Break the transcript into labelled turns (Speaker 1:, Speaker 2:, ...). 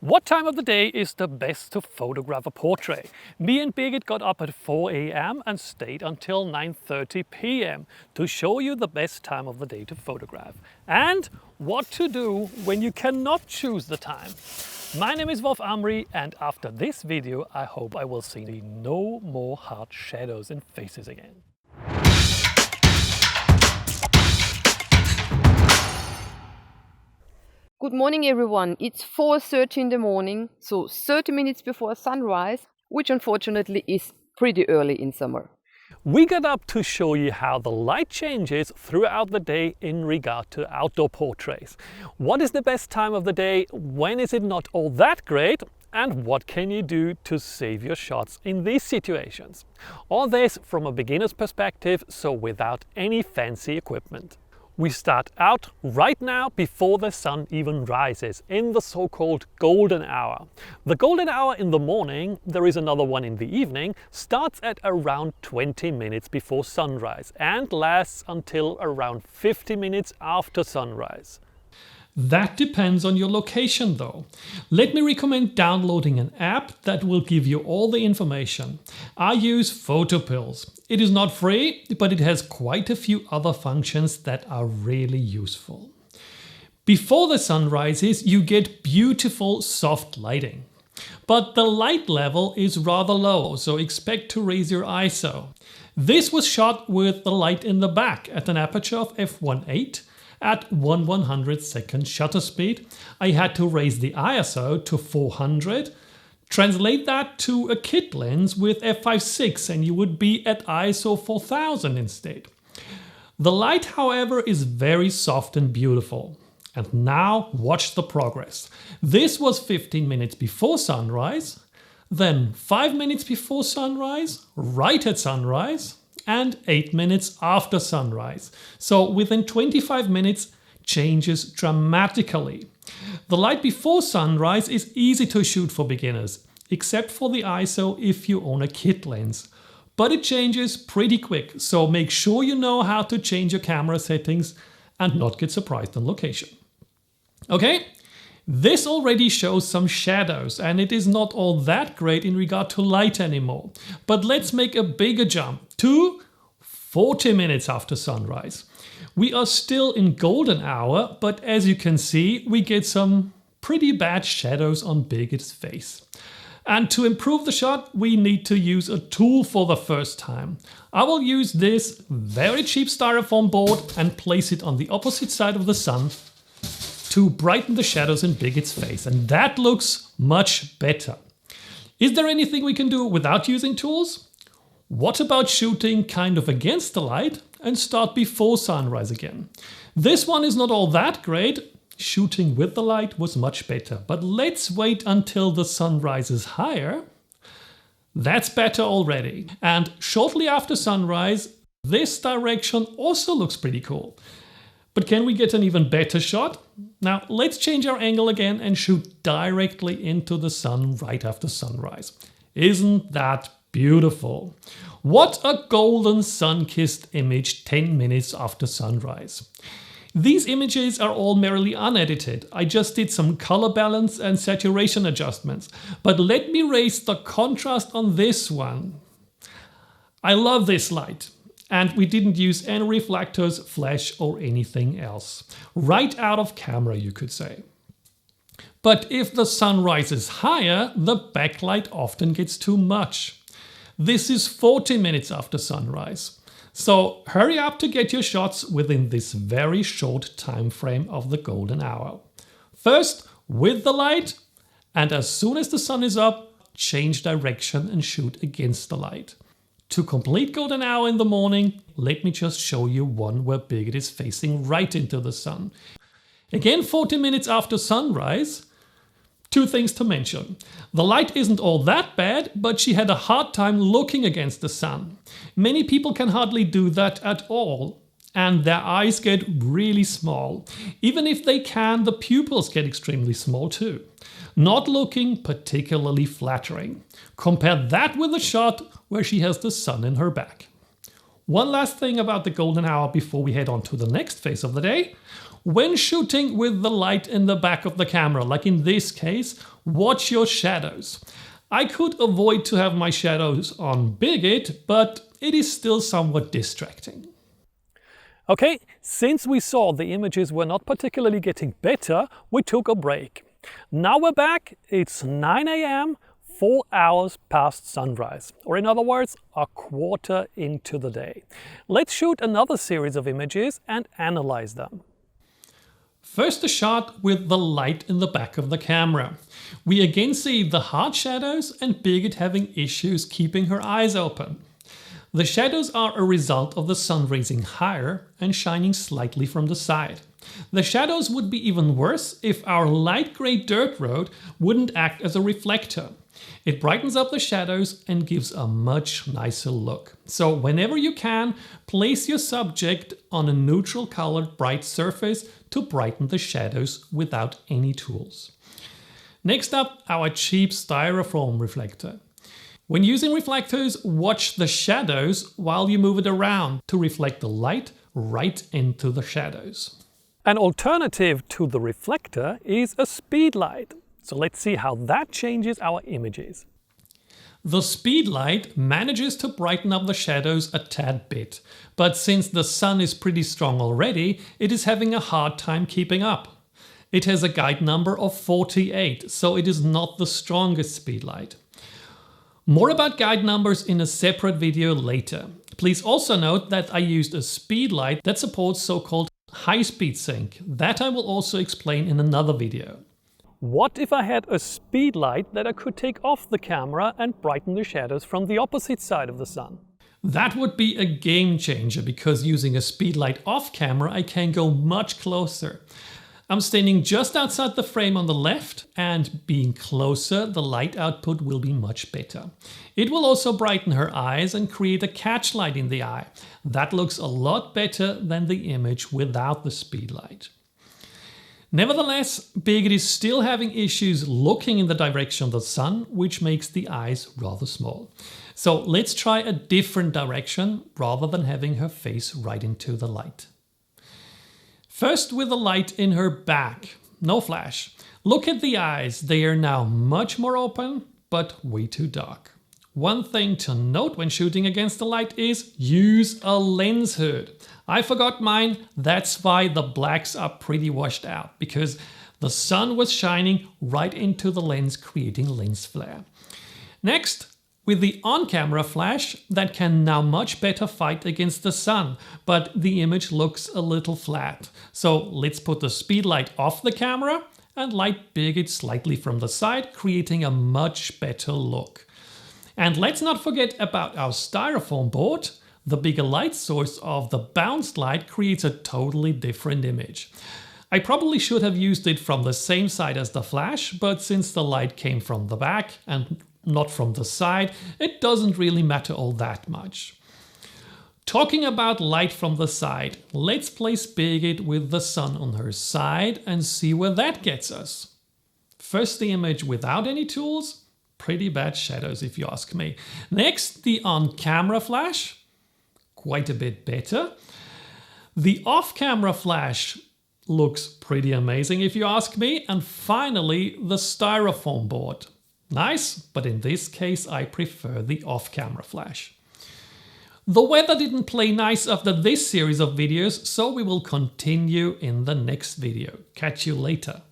Speaker 1: What time of the day is the best to photograph a portrait? Me and Birgit got up at 4 a.m. and stayed until 9:30 p.m. to show you the best time of the day to photograph and what to do when you cannot choose the time. My name is Amri, and after this video I hope I will see no more hard shadows and faces again.
Speaker 2: Good morning everyone, it's 4:30 in the morning, so 30 minutes before sunrise, which unfortunately is pretty early in summer.
Speaker 1: We got up to show you how the light changes throughout the day in regard to outdoor portraits. What is the best time of the day, when is it not all that great, and what can you do to save your shots in these situations? All this from a beginner's perspective, so without any fancy equipment. We start out right now before the sun even rises, in the so-called golden hour. The golden hour in the morning, there is another one in the evening, starts at around 20 minutes before sunrise and lasts until around 50 minutes after sunrise. That depends on your location though. Let me recommend downloading an app that will give you all the information. I use PhotoPills. It is not free, but it has quite a few other functions that are really useful. Before the sun rises, you get beautiful soft lighting. But the light level is rather low, so expect to raise your ISO. This was shot with the light in the back at an aperture of f1.8. At 1/100th shutter speed. I had to raise the ISO to 400. Translate that to a kit lens with f5.6 and you would be at ISO 4000 instead. The light, however, is very soft and beautiful. And now watch the progress. This was 15 minutes before sunrise, then 5 minutes before sunrise, right at sunrise, and 8 minutes after sunrise. So within 25 minutes, changes dramatically. The light before sunrise is easy to shoot for beginners, except for the ISO if you own a kit lens. But it changes pretty quick, so make sure you know how to change your camera settings and not get surprised on location. Okay? This already shows some shadows and it is not all that great in regard to light anymore. But let's make a bigger jump to 40 minutes after sunrise. We are still in golden hour, but as you can see, we get some pretty bad shadows on Birgit's face. And to improve the shot, we need to use a tool for the first time. I will use this very cheap styrofoam board and place it on the opposite side of the sun to brighten the shadows in Birgit's face, and that looks much better. Is there anything we can do without using tools? What about shooting kind of against the light and start before sunrise again? This one is not all that great. Shooting with the light was much better, but let's wait until the sun rises higher. That's better already. And shortly after sunrise, this direction also looks pretty cool. But can we get an even better shot? Now let's change our angle again and shoot directly into the sun right after sunrise. Isn't that beautiful? What a golden sun-kissed image 10 minutes after sunrise. These images are all merely unedited. I just did some color balance and saturation adjustments. But let me raise the contrast on this one. I love this light. And we didn't use any reflectors, flash or anything else. Right out of camera, you could say. But if the sun rises higher, the backlight often gets too much. This is 40 minutes after sunrise. So hurry up to get your shots within this very short time frame of the golden hour. First with the light, and as soon as the sun is up, change direction and shoot against the light. To complete golden hour in the morning, let me just show you one where Birgit is facing right into the sun. Again 40 minutes after sunrise. Two things to mention. The light isn't all that bad, but she had a hard time looking against the sun. Many people can hardly do that at all, and their eyes get really small. Even if they can, the pupils get extremely small too. Not looking particularly flattering. Compare that with a shot where she has the sun in her back. One last thing about the golden hour before we head on to the next phase of the day. When shooting with the light in the back of the camera, like in this case, watch your shadows. I could avoid to have my shadows on Bigot, but it is still somewhat distracting. Okay, since we saw the images were not particularly getting better, we took a break. Now we're back, it's 9 AM, 4 hours past sunrise, or in other words, a quarter into the day. Let's shoot another series of images and analyze them. First, a shot with the light in the back of the camera. We again see the hard shadows and Birgit having issues keeping her eyes open. The shadows are a result of the sun raising higher and shining slightly from the side. The shadows would be even worse if our light grey dirt road wouldn't act as a reflector. It brightens up the shadows and gives a much nicer look. So whenever you can, place your subject on a neutral colored bright surface to brighten the shadows without any tools. Next up, our cheap styrofoam reflector. When using reflectors, watch the shadows while you move it around to reflect the light right into the shadows. An alternative to the reflector is a speedlight. So let's see how that changes our images. The speedlight manages to brighten up the shadows a tad bit, but since the sun is pretty strong already, it is having a hard time keeping up. It has a guide number of 48, so it is not the strongest speedlight. More about guide numbers in a separate video later. Please also note that I used a speedlight that supports so-called high-speed sync. That I will also explain in another video. What if I had a speedlight that I could take off the camera and brighten the shadows from the opposite side of the sun? That would be a game changer because using a speedlight off camera I can go much closer. I'm standing just outside the frame on the left, and being closer the light output will be much better. It will also brighten her eyes and create a catch light in the eye. That looks a lot better than the image without the speedlight. Nevertheless, Birgit is still having issues looking in the direction of the sun, which makes the eyes rather small. So let's try a different direction rather than having her face right into the light. First with the light in her back, no flash. Look at the eyes, they are now much more open, but way too dark. One thing to note when shooting against the light is use a lens hood. I forgot mine, that's why the blacks are pretty washed out, because the sun was shining right into the lens, creating lens flare. Next, with the on-camera flash, that can now much better fight against the sun, but the image looks a little flat. So let's put the speedlight off the camera and light Birgit slightly from the side, creating a much better look. And let's not forget about our styrofoam board. The bigger light source of the bounced light creates a totally different image. I probably should have used it from the same side as the flash, but since the light came from the back and not from the side, it doesn't really matter all that much. Talking about light from the side, let's place Birgit with the sun on her side and see where that gets us. First the image without any tools, pretty bad shadows if you ask me. Next the on-camera flash, quite a bit better. The off-camera flash looks pretty amazing if you ask me. And finally the styrofoam board. Nice, but in this case I prefer the off-camera flash. The weather didn't play nice after this series of videos, so we will continue in the next video. Catch you later.